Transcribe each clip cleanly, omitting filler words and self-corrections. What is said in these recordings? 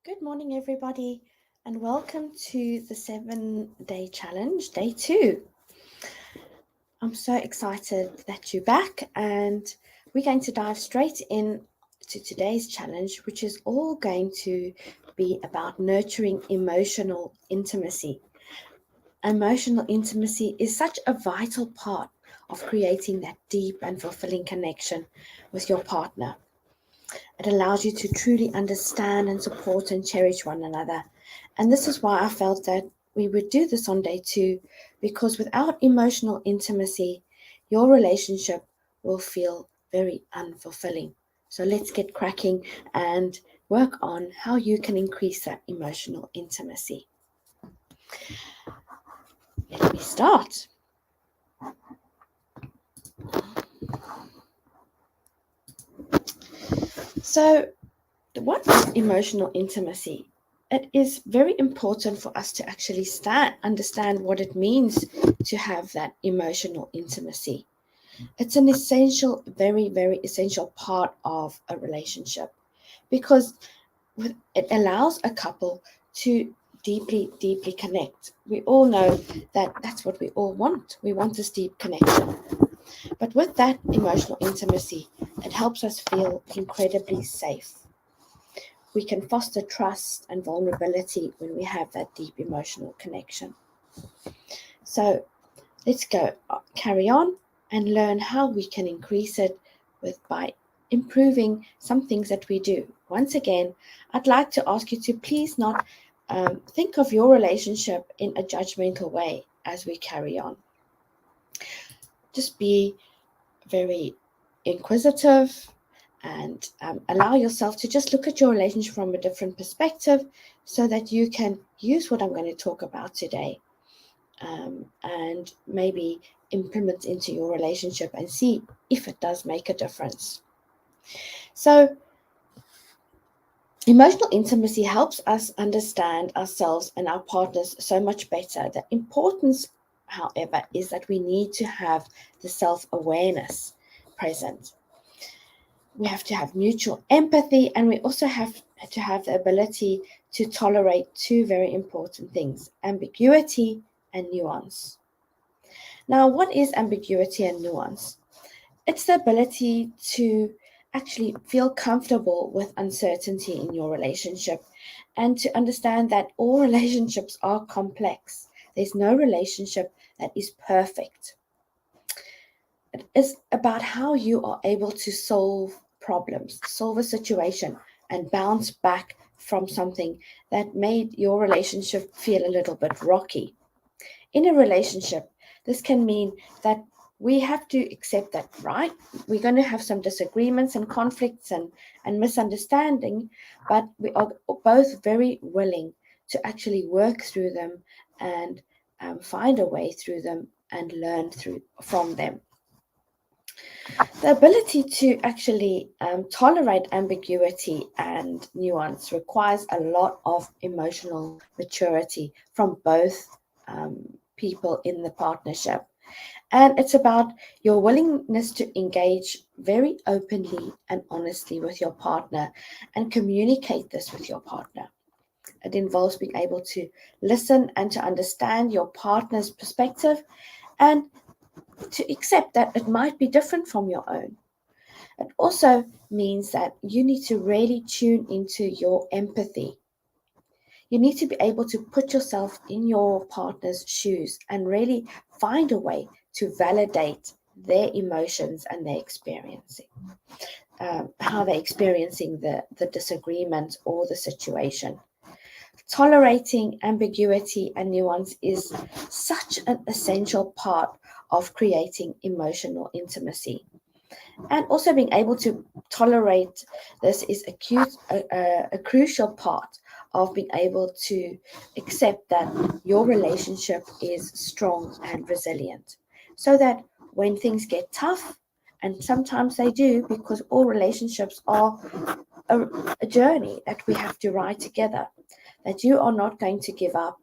Good morning, everybody, and welcome to the 7-day challenge, day 2. I'm so excited that you're back, and we're going to dive straight in to today's challenge, which is all going to be about nurturing emotional intimacy. Emotional intimacy is such a vital part of creating that deep and fulfilling connection with your partner. It allows you to truly understand and support and cherish one another. And this is why I felt that we would do this on day 2, because without emotional intimacy, your relationship will feel very unfulfilling. So let's get cracking and work on how you can increase that emotional intimacy. Let me start. So, what is emotional intimacy? It is very important for us to actually understand what it means to have that emotional intimacy. It's an essential, very, very essential part of a relationship because it allows a couple to deeply, deeply connect. We all know that that's what we all want. We want this deep connection. But with that emotional intimacy, it helps us feel incredibly safe. We can foster trust and vulnerability when we have that deep emotional connection. So let's go carry on and learn how we can increase it by improving some things that we do. Once again, I'd like to ask you to please not think of your relationship in a judgmental way as we carry on. Just be very inquisitive and allow yourself to just look at your relationship from a different perspective so that you can use what I'm going to talk about today and maybe implement into your relationship and see if it does make a difference. So, emotional intimacy helps us understand ourselves and our partners so much better. The importance, however, is that we need to have the self awareness present. We have to have mutual empathy, and we also have to have the ability to tolerate two very important things: ambiguity and nuance. Now, what is ambiguity and nuance? It's the ability to actually feel comfortable with uncertainty in your relationship and to understand that all relationships are complex. There's no relationship that is perfect. It is about how you are able to solve problems, solve a situation, and bounce back from something that made your relationship feel a little bit rocky. In a relationship, this can mean that we have to accept that, right? We're going to have some disagreements and conflicts and misunderstanding, but we are both very willing to actually work through them and find a way through them and learn from them. The ability to actually tolerate ambiguity and nuance requires a lot of emotional maturity from both people in the partnership. And it's about your willingness to engage very openly and honestly with your partner and communicate this with your partner. It involves being able to listen and to understand your partner's perspective and to accept that it might be different from your own. It also means that you need to really tune into your empathy. You need to be able to put yourself in your partner's shoes and really find a way to validate their emotions and their experiencing, how they're experiencing the disagreement or the situation. Tolerating ambiguity and nuance is such an essential part of creating emotional intimacy. And also being able to tolerate this is a crucial part of being able to accept that your relationship is strong and resilient. So that when things get tough, and sometimes they do, because all relationships are a, a journey that we have to ride together, that you are not going to give up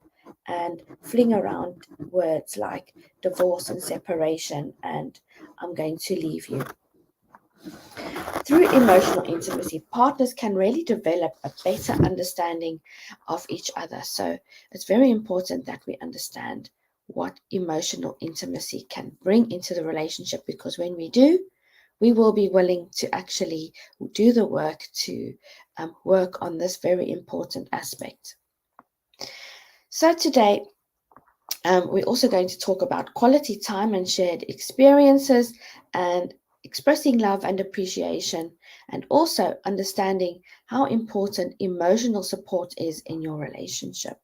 and fling around words like divorce and separation and I'm going to leave you. Through emotional intimacy, partners can really develop a better understanding of each other. So it's very important that we understand what emotional intimacy can bring into the relationship, because when we do, we will be willing to actually do the work to work on this very important aspect. So today, we're also going to talk about quality time and shared experiences, and expressing love and appreciation, and also understanding how important emotional support is in your relationship.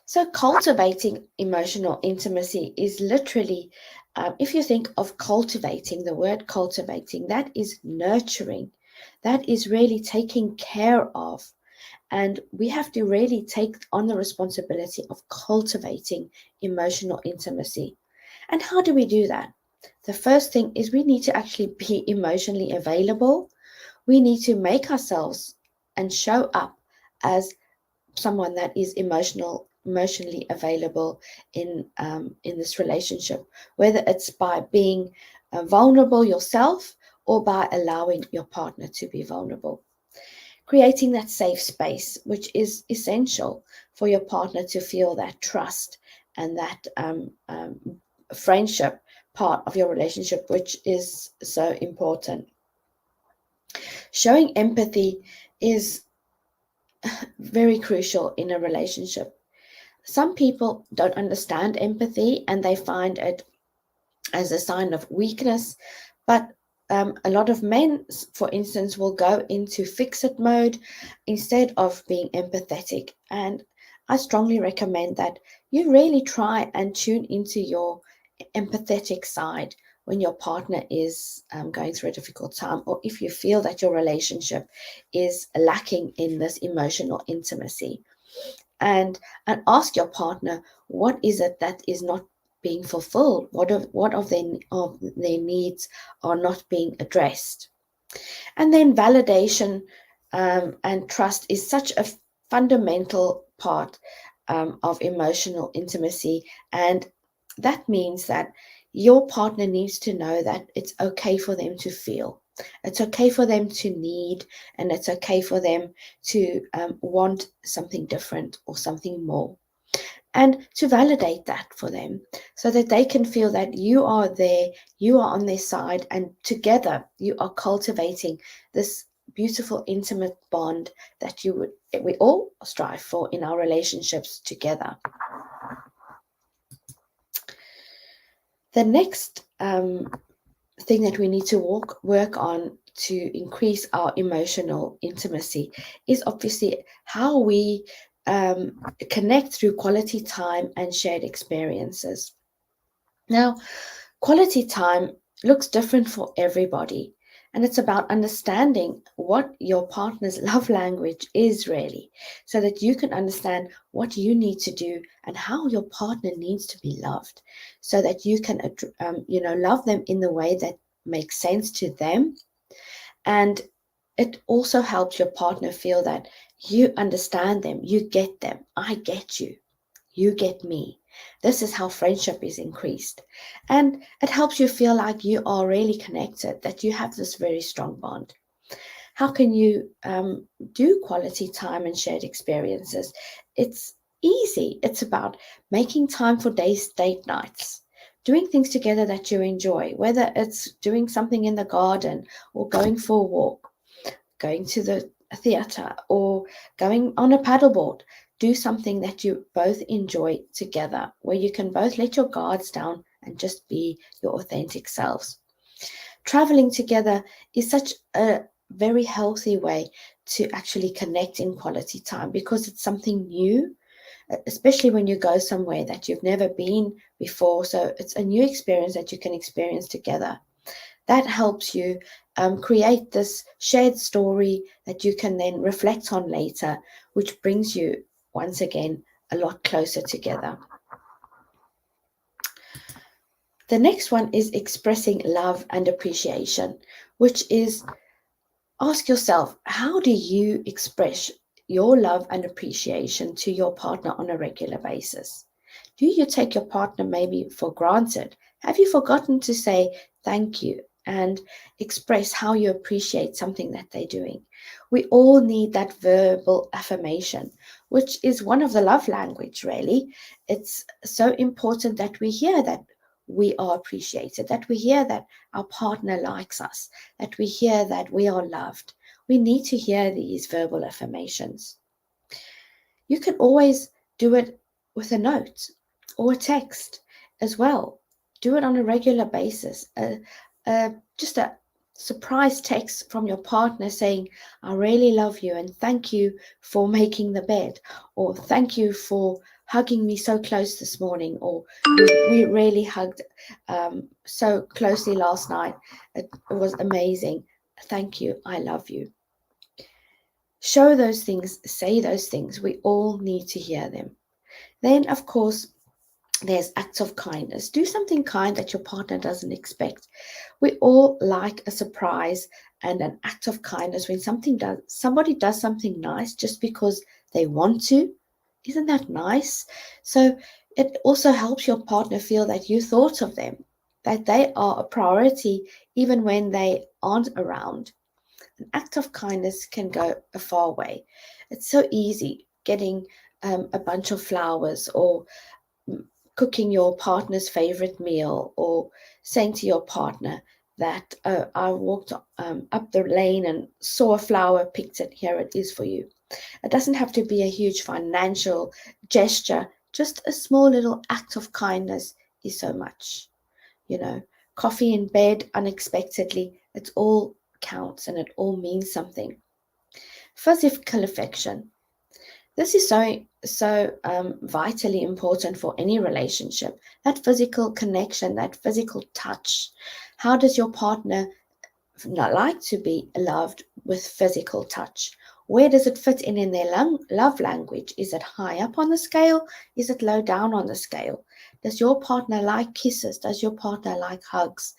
So, cultivating emotional intimacy is literally, if you think of cultivating, the word cultivating, that is nurturing, that is really taking care of. And we have to really take on the responsibility of cultivating emotional intimacy. And how do we do that? The first thing is we need to actually be emotionally available. We need to make ourselves and show up as someone that is emotionally available in this relationship, whether it's by being vulnerable yourself or by allowing your partner to be vulnerable. Creating that safe space, which is essential for your partner to feel that trust and that friendship part of your relationship, which is so important. Showing empathy is very crucial in a relationship. Some people don't understand empathy and they find it as a sign of weakness, but a lot of men, for instance, will go into fix it mode instead of being empathetic. And I strongly recommend that you really try and tune into your empathetic side when your partner is going through a difficult time, or if you feel that your relationship is lacking in this emotional intimacy. And ask your partner, what is it that is not being fulfilled? What of their needs are not being addressed? And then validation and trust is such a fundamental part of emotional intimacy. And that means that your partner needs to know that it's okay for them to feel. It's okay for them to need, and it's okay for them to want something different or something more. And to validate that for them so that they can feel that you are there, you are on their side, and together you are cultivating this beautiful, intimate bond that we all strive for in our relationships together. The next thing that we need to work on to increase our emotional intimacy is obviously how we connect through quality time and shared experiences. Now, quality time looks different for everybody, and it's about understanding what your partner's love language is really, so that you can understand what you need to do and how your partner needs to be loved, so that you can, love them in the way that makes sense to them. And it also helps your partner feel that you understand them, you get them, I get you. You get me. This is how friendship is increased. And it helps you feel like you are really connected, that you have this very strong bond. How can you do quality time and shared experiences? It's easy. It's about making time for date nights, doing things together that you enjoy, whether it's doing something in the garden or going for a walk, going to the theater, or going on a paddleboard. Do something that you both enjoy together, where you can both let your guards down and just be your authentic selves. Traveling together is such a very healthy way to actually connect in quality time, because it's something new, especially when you go somewhere that you've never been before. So it's a new experience that you can experience together. That helps you create this shared story that you can then reflect on later, which brings you once again a lot closer together. The next one is expressing love and appreciation, which is, ask yourself, how do you express your love and appreciation to your partner on a regular basis? Do you take your partner maybe for granted? Have you forgotten to say thank you and express how you appreciate something that they're doing. We all need that verbal affirmation, which is one of the love language, really. It's so important that we hear that we are appreciated, that we hear that our partner likes us, that we hear that we are loved. We need to hear these verbal affirmations. You can always do it with a note or a text as well. Do it on a regular basis. Just a surprise text from your partner saying, I really love you and thank you for making the bed, or thank you for hugging me so close this morning, or we really hugged so closely last night. It was amazing. Thank you. I love you. Show those things, say those things. We all need to hear them. Then, of course, there's acts of kindness. Do something kind that your partner doesn't expect. We all like a surprise and an act of kindness when somebody does something nice just because they want to. Isn't that nice? So it also helps your partner feel that you thought of them, that they are a priority even when they aren't around. An act of kindness can go a far way. It's so easy getting a bunch of flowers, or cooking your partner's favorite meal, or saying to your partner that, oh, I walked up the lane and saw a flower, picked it, here it is for you. It doesn't have to be a huge financial gesture. Just a small little act of kindness is so much. Coffee in bed unexpectedly, it all counts and it all means something. Physical affection. This is so vitally important for any relationship. That physical connection, that physical touch. How does your partner not like to be loved with physical touch? Where does it fit in their love language? Is it high up on the scale? Is it low down on the scale? Does your partner like kisses? Does your partner like hugs?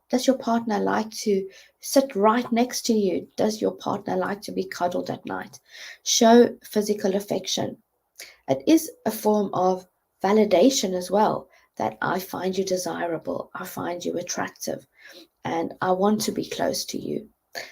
Does your partner like to sit right next to you? Does your partner like to be cuddled at night? Show physical affection. It is a form of validation as well, that I find you desirable, I find you attractive, and I want to be close to you.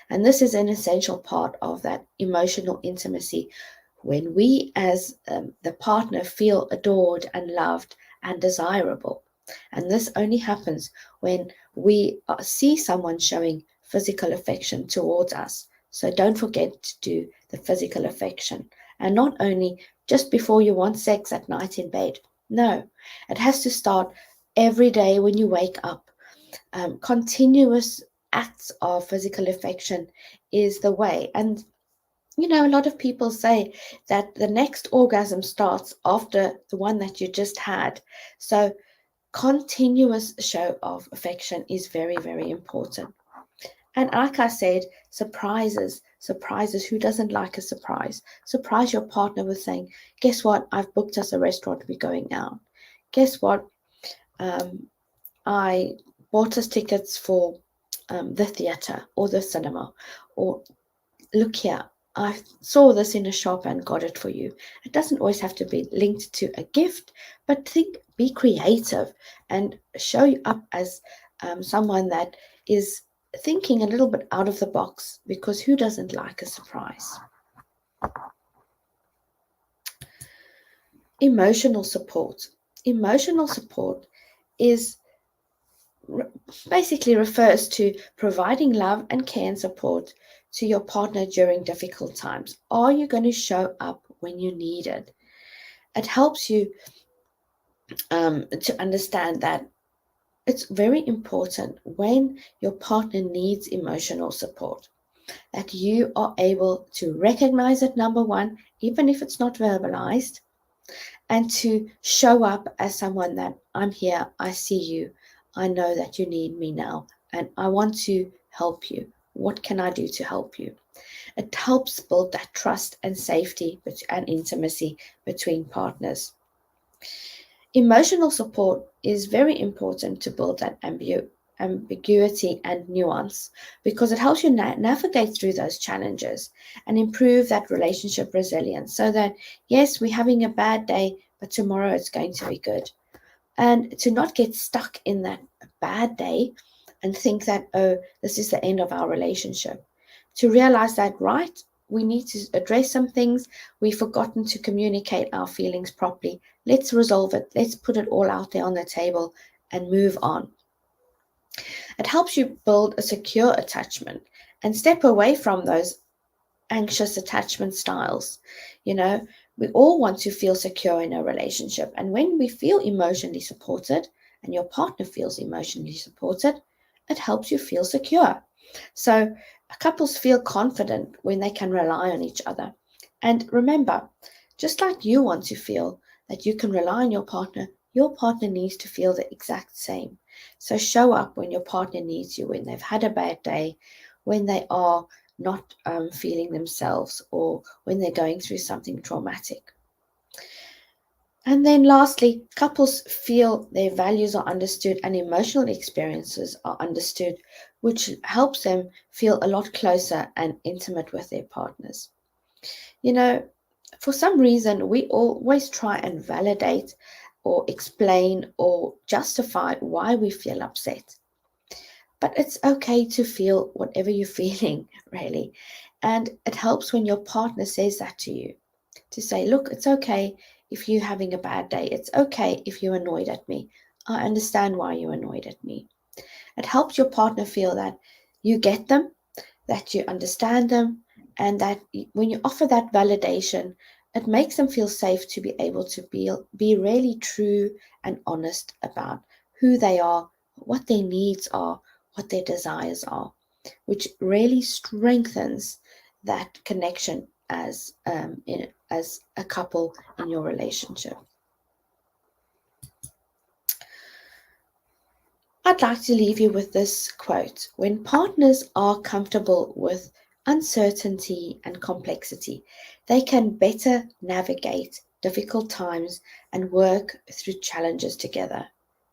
And this is an essential part of that emotional intimacy, when we as the partner feel adored and loved and desirable. And this only happens when we see someone showing physical affection towards us. So don't forget to do the physical affection. And not only just before you want sex at night in bed. No, it has to start every day when you wake up. Continuous acts of physical affection is the way. And a lot of people say that the next orgasm starts after the one that you just had. So continuous show of affection is very, very important. And like I said, surprises. Who doesn't like a surprise? Surprise your partner with saying, guess what? I've booked us a restaurant, we're going out. Guess what? I bought us tickets for the theatre or the cinema. Or look here, I saw this in a shop and got it for you. It doesn't always have to be linked to a gift, but be creative and show up as someone that is thinking a little bit out of the box, because who doesn't like a surprise? Emotional support. Emotional support is basically refers to providing love and care and support to your partner during difficult times. Are you going to show up when you need it? It helps you to understand that it's very important when your partner needs emotional support, that you are able to recognize it, number one, even if it's not verbalized, and to show up as someone that, I'm here, I see you, I know that you need me now, and I want to help you. What can I do to help you? It helps build that trust and safety and intimacy between partners. Emotional support is very important to build that ambiguity and nuance, because it helps you navigate through those challenges and improve that relationship resilience, so that, yes, we're having a bad day, but tomorrow it's going to be good. And to not get stuck in that bad day, and think that, oh, this is the end of our relationship. To realize that, right, we need to address some things. We've forgotten to communicate our feelings properly. Let's resolve it. Let's put it all out there on the table and move on. It helps you build a secure attachment and step away from those anxious attachment styles. You know, we all want to feel secure in a relationship. And when we feel emotionally supported and your partner feels emotionally supported, it helps you feel secure. So couples feel confident when they can rely on each other. And remember, just like you want to feel that you can rely on your partner needs to feel the exact same. So show up when your partner needs you, when they've had a bad day, when they are not feeling themselves, or when they're going through something traumatic. And then lastly, couples feel their values are understood and emotional experiences are understood, which helps them feel a lot closer and intimate with their partners. You know, for some reason, we always try and validate or explain or justify why we feel upset. But it's okay to feel whatever you're feeling, really. And it helps when your partner says that to you, to say, look, it's okay if you're having a bad day. It's okay if you're annoyed at me. I understand why you're annoyed at me. It helps your partner feel that you get them, that you understand them, and that when you offer that validation, it makes them feel safe to be able to be really true and honest about who they are, what their needs are, what their desires are, which really strengthens that connection as a couple in your relationship. I'd like to leave you with this quote. When partners are comfortable with uncertainty and complexity, they can better navigate difficult times and work through challenges together.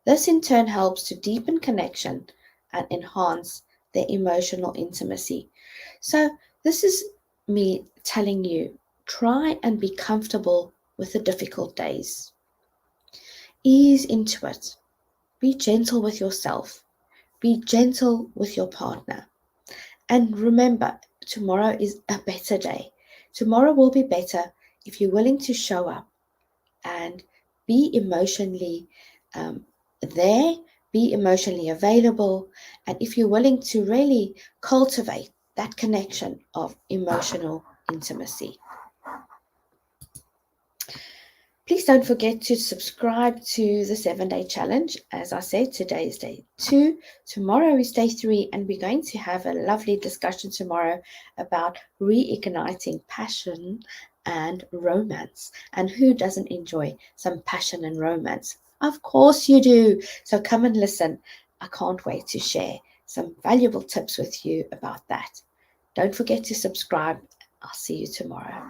This in turn helps to deepen connection and enhance their emotional intimacy. So, this is me telling you, try and be comfortable with the difficult days. Ease into it. Be gentle with yourself. Be gentle with your partner. And remember, tomorrow is a better day. Tomorrow will be better if you're willing to show up and be emotionally there, be emotionally available, and if you're willing to really cultivate that connection of emotional intimacy. Please don't forget to subscribe to the 7-day challenge. As I said, today is day 2, tomorrow is day 3, and we're going to have a lovely discussion tomorrow about reigniting passion and romance. And who doesn't enjoy some passion and romance? Of course you do. So come and listen. I can't wait to share some valuable tips with you about that. Don't forget to subscribe. I'll see you tomorrow.